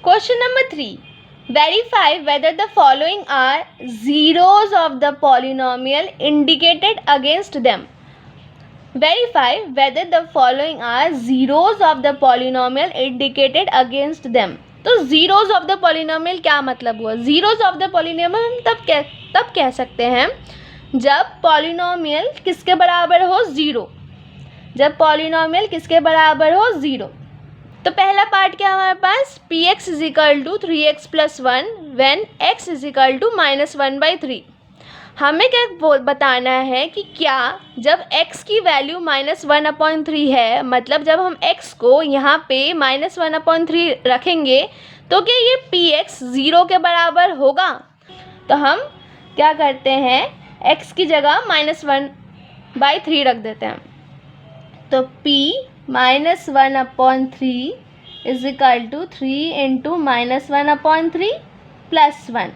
Question number 3. Verify whether the following are zeros of the polynomial indicated against them. Verify whether the following are zeros of the polynomial indicated against them. तो zeros of the polynomial क्या मतलब हुआ? zeros of the polynomial तब कह सकते हैं जब polynomial किसके बराबर हो? 0. जब polynomial किसके बराबर हो? 0. तो पहला पार्ट क्या हमारे पास? P X is equal to 3x + 1 when x is equal to -1/3. हमें क्या बताना है कि क्या जब x की वैल्यू -1/3 है, मतलब जब हम x को यहाँ पे -1/3 रखेंगे तो क्या ये पी एक्स 0 के बराबर होगा? तो हम क्या करते हैं, x की जगह -1/3 रख देते हैं. तो p -1/3 is equal to 3 into -1/3 + 1.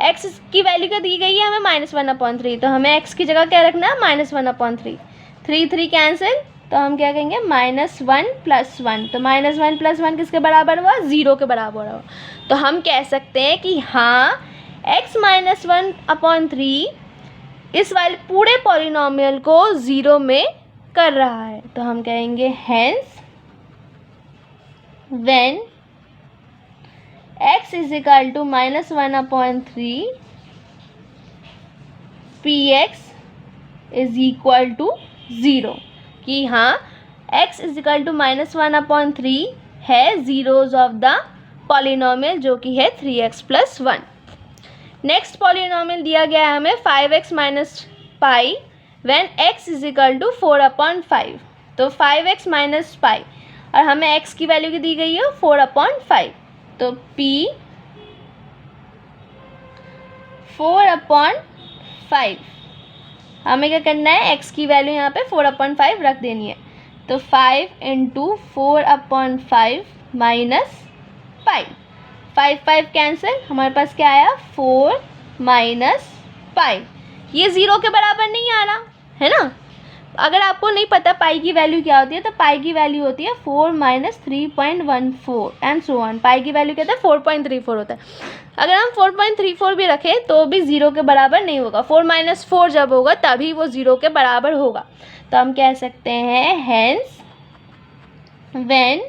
x की वैल्यू क्या दी गई है हमें? -1/3. तो हमें x की जगह क्या रखना है? -1/3. 3 कैंसिल, तो हम क्या कहेंगे? -1 + 1. तो -1 + 1 किसके बराबर हुआ? 0 के बराबर हुआ. तो हम कह सकते हैं कि हाँ, x -1/3 इस वाले पूरे पॉलिनोमियल को 0 में कर रहा है. तो हम कहेंगे hence when x is equal to -1/3 px is equal to 0. कि हाँ, x is equal to -1/3 है zeros of the polynomial जो कि है 3x + 1. नेक्स्ट पॉलिनोमियल दिया गया है हमें 5x - pi when x is equal to 4/5. तो 5x - pi और हमें x की वैल्यू की दी गई है 4/5. तो p 4/5 हमें क्या करना है? x की वैल्यू यहाँ पे 4/5 रख देनी है. तो 5 × 4/5 माइनस पाई. 5 कैंसिल, हमारे पास क्या आया? 4 - पाई. ये 0 के बराबर नहीं आ रहा है ना. अगर आपको नहीं पता पाई की वैल्यू क्या होती है, तो पाई की वैल्यू होती है 4 - 3.14 एंड सो ऑन. पाई की वैल्यू कहता है 4.34 होता है. अगर हम 4.34 भी रखें तो भी 0 के बराबर नहीं होगा. 4 - 4 जब होगा तभी वो 0 के बराबर होगा. तो हम कह सकते हैं hence when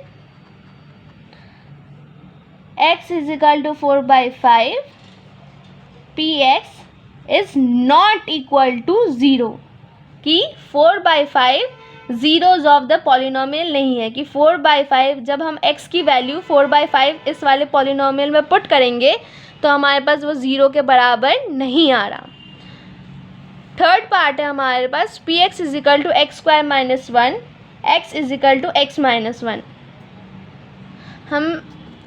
x is equal to 4/5 px is not equal to 0. कि 4/5 zeros of the polynomial नहीं है. कि 4/5 जब हम x की वैल्यू 4/5 इस वाले polynomial में पुट करेंगे तो हमारे पास वो 0 के बराबर नहीं आ रहा. थर्ड पार्ट है हमारे पास px is equal to x² - 1 x is equal to x - 1. हम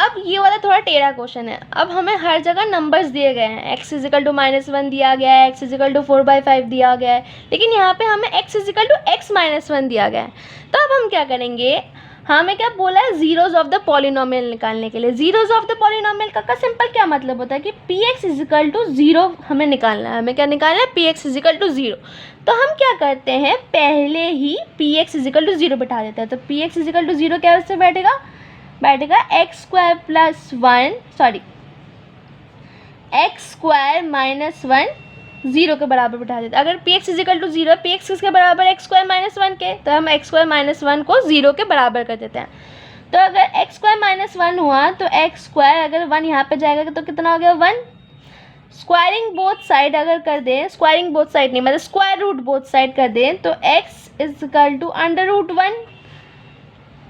अब ये वाला थोड़ा टेढ़ा क्वेश्चन है. अब हमें हर जगह नंबर्स दिए गए हैं. x इज इक्वल टू -1 दिया गया है, x इज इक्वल टू 4/5 दिया गया है, लेकिन यहाँ पे हमें x is equal to x - 1 दिया गया है. तो अब हम क्या करेंगे? हमें क्या बोला है? जीरोज ऑफ द पॉलिनोमियल निकालने के लिए. जीरोज ऑफ द पॉलिनोमियल का सिंपल क्या मतलब होता है कि px इज इक्वल टू 0 हमें निकालना है. हमें क्या निकालना है? px is equal to 0. तो हम क्या करते हैं? पहले ही px इज इक्वल टू 0 बिठा देते हैं. तो px इज इक्वल टू 0 क्या से बैठेगा x² + 1 सॉरी x² - 1 0 के बराबर बिठा देते हैं. अगर px इज इक्वल टू 0 है, px किसके बराबर है? x² - 1 के. तो हम x² - 1 को 0 के बराबर कर देते हैं. तो अगर x² - 1 हुआ तो x² अगर 1 यहाँ पे जाएगा तो कितना हो गया? 1. स्क्वायरिंग बोथ साइड अगर कर दें, स्क्वायरिंग बोथ साइड नहीं मतलब स्क्वायर रूट बोथ साइड कर दें तो x इज इक्वल टू √1.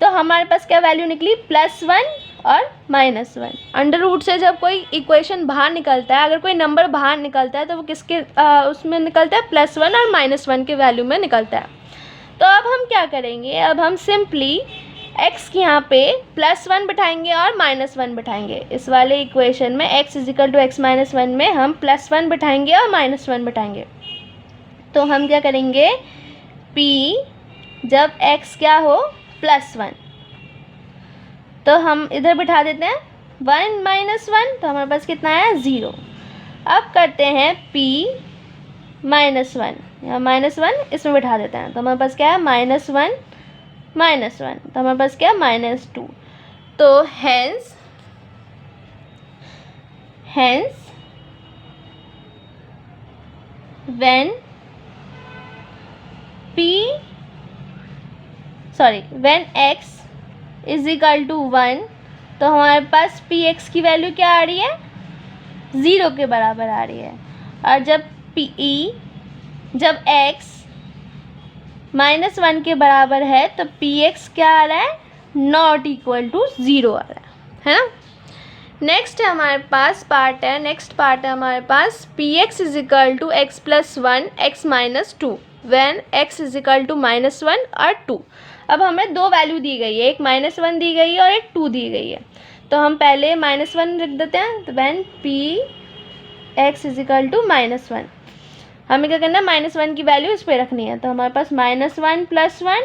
तो हमारे पास क्या वैल्यू निकली? +1 और -1. अंडर रूट से जब कोई इक्वेशन बाहर निकलता है, अगर कोई नंबर बाहर निकलता है तो वो किसके उसमें निकलता है? +1 और -1 के वैल्यू में निकलता है. तो अब हम क्या करेंगे? अब हम सिंपली x की यहाँ पे +1 बिठाएंगे और -1 बिठाएंगे. इस वाले इक्वेशन में x is equal to x - 1 में हम +1 बिठाएंगे और -1 बिठाएंगे. तो हम क्या करेंगे? p जब x क्या हो? +1. तो हम इधर बिठा देते हैं 1 - 1. तो हमारे पास कितना है? 0. अब करते हैं p -1 या -1 इसमें बिठा देते हैं. तो हमारे पास क्या है? -1 - 1. तो हमारे पास क्या है? -2. तो hence hence when x is equal to 1, तो हमारे पास पी एक्स की वैल्यू क्या आ रही है, 0 के बराबर आ रही है। और जब x -1 के बराबर है तो पी एक्स क्या आ रहा है, नॉट इक्वल टू 0 आ रहा है ना। नेक्स्ट हमारे पास पार्ट है हमारे पास P X is equal to X plus 1 X minus 2 when X is equal to -1 और 2। अब हमें दो वैल्यू दी गई है, एक -1 दी गई है और एक 2 दी गई है। तो हम पहले -1 लिख देते हैं, तो when P X is equal to -1, हमें क्या करना है, -1 की वैल्यू इस पर रखनी है। तो हमारे पास -1 प्लस 1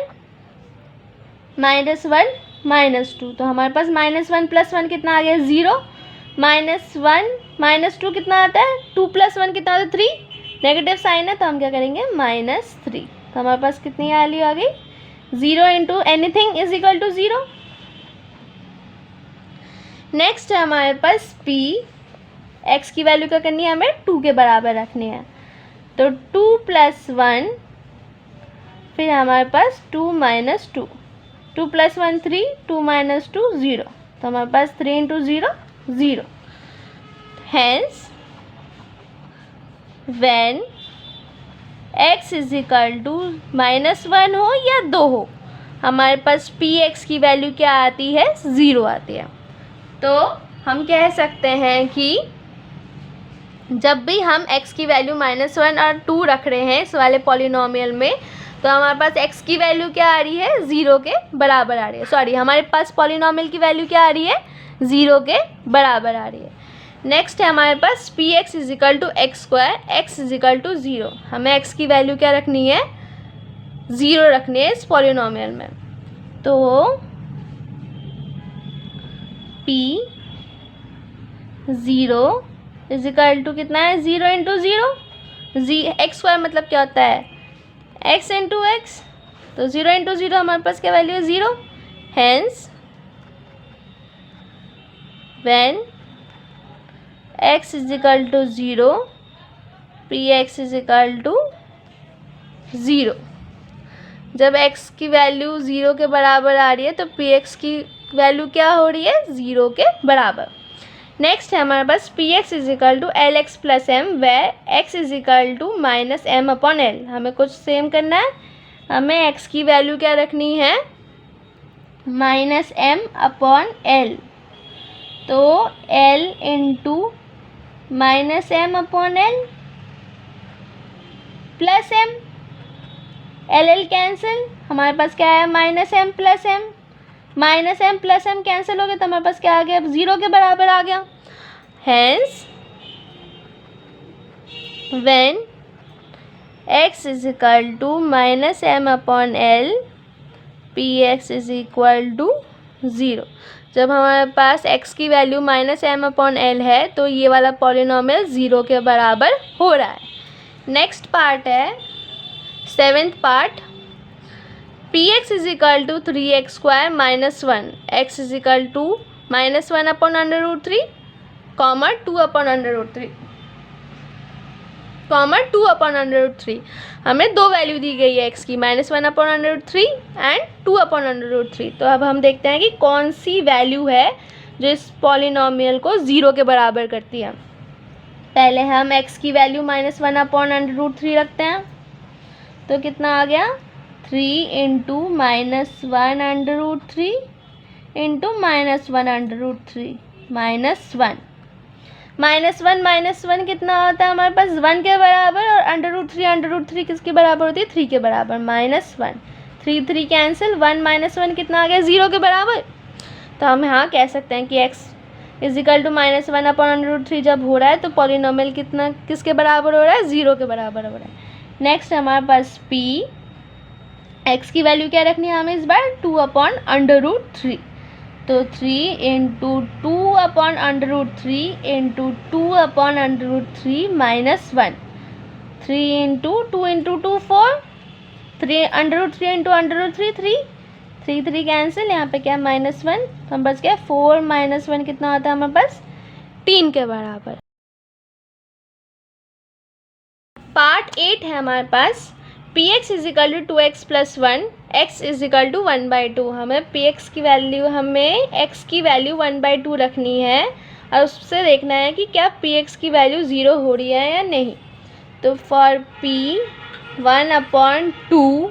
-1 -2, तो हमारे पास -1 प्लस 1 कितना आ गया, 0। -1 -2 कितना आता है, 2 प्लस 1 कितना आता है, 3। नेगेटिव साइन है तो हम क्या करेंगे, -3। तो हमारे पास कितनी वैल्यू आ गई, 0 into anything is equal to 0। Next है हमारे पास पी एक्स की वैल्यू क्या करनी है, हमें 2 के बराबर रखनी है। तो 2 प्लस 1, फिर हमारे पास 2 माइनस 2, 2 प्लस 1 3, 2 माइनस 2 0, तो हमारे पास 3 into 0 0। Hence when x is equal to -1 हो या 2 हो, हमारे पास पी एक्स की वैल्यू क्या आती है, 0 आती है। तो हम कह सकते हैं कि जब भी हम x की वैल्यू -1 और 2 रख रहे हैं इस वाले पॉलिनोमियल में, तो हमारे पास x की वैल्यू क्या आ रही है, 0 के बराबर आ रही है। सॉरी, हमारे पास पॉलिनोमियल की वैल्यू क्या आ रही है, 0 के बराबर आ रही है। नेक्स्ट है हमारे पास P X is equal to X square X is equal to 0। हमें x की वैल्यू क्या रखनी है, 0 रखनी है इस पॉलिनोमियल में। तो p 0 इज इक्वल टू कितना है, 0 इंटू 0, एक्स स्क्वायर मतलब क्या होता है, x इंटू एक्स। तो 0 इंटू 0 हमारे पास क्या वैल्यू है, 0। Hence when x is equal to 0, P X is equal to 0। जब x की वैल्यू 0 के बराबर आ रही है तो पी एक्स की वैल्यू क्या हो रही है, 0 के बराबर। नेक्स्ट है हमारे पास P X is equal to L X plus M where X is equal to -m upon L. हमें कुछ सेम करना है, हमें x की वैल्यू क्या रखनी है, -m अपॉन एल। तो l into -m upon L plus m, L cancel, हमारे पास क्या है, -m plus m, -m plus m cancel हो गया तो हमारे पास क्या आ गया, 0 के बराबर आ गया। Hence when x is equal to -m upon L, P X is equal to 0। जब हमारे पास x की वैल्यू -m अपॉन एल है तो ये वाला पॉलिनोमियल 0 के बराबर हो रहा है। नेक्स्ट पार्ट है 7th part, P X is equal to 3x square -1 x is equal to -1 upon √3 comma 2 upon √3 comma 2 upon √3। हमें दो वैल्यू दी गई है x की, -1 अपॉन √3 एंड 2 अपॉन √3। तो अब हम देखते हैं कि कौन सी वैल्यू है जो इस पॉलिनोमियल को 0 के बराबर करती है। पहले हम x की वैल्यू -1 अपॉन √3 रखते हैं, तो कितना आ गया, 3 इंटू -1 √3 इंटू -1 √3 -1 कितना होता है हमारे पास, 1 के बराबर, और √3 किसके बराबर होती है, 3 के बराबर, -1 3 3 कैंसिल, 1 -1 कितना आ गया, 0 के बराबर। तो हम यहाँ कह सकते हैं कि x is equal to -1 upon √3 जब हो रहा है तो पॉलिनोमियल कितना किसके बराबर हो रहा है, 0 के बराबर हो रहा है। नेक्स्ट हमारे पास p x की वैल्यू क्या रखनी है हमें इस बार, 2 अपॉन √3। तो 3 into 2 upon √3 into 2 upon √3 -1, 3 into 2 into 2 4, 3 √3 into √3 3 3 cancel, यहाँ पे क्या -1, तो हम बच गया 4 -1 कितना होता है हमारे पास, 3 के बराबर। पार्ट 8 है हमारे पास, P X is equal to 2x plus 1, X is equal to 1/2। हमें पी एक्स की वैल्यू, हमें एक्स की वैल्यू 1/2 रखनी है और उससे देखना है कि क्या पी एक्स की वैल्यू 0 हो रही है या नहीं। तो for P 1/2,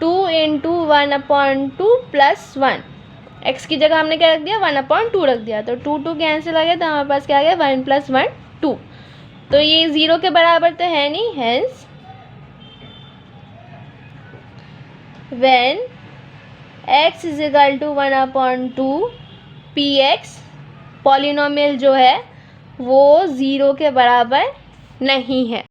2 into 1/2 plus 1, x की जगह हमने क्या रख दिया, 1/2 रख दिया, तो 2 कैंसिल आ गया, तो हमारे पास क्या आ गया, 1 + 1 2। तो ये 0 के बराबर तो है नहीं, hence when x is equal to 1/2, p x polynomial जो है वो 0 के बराबर नहीं है।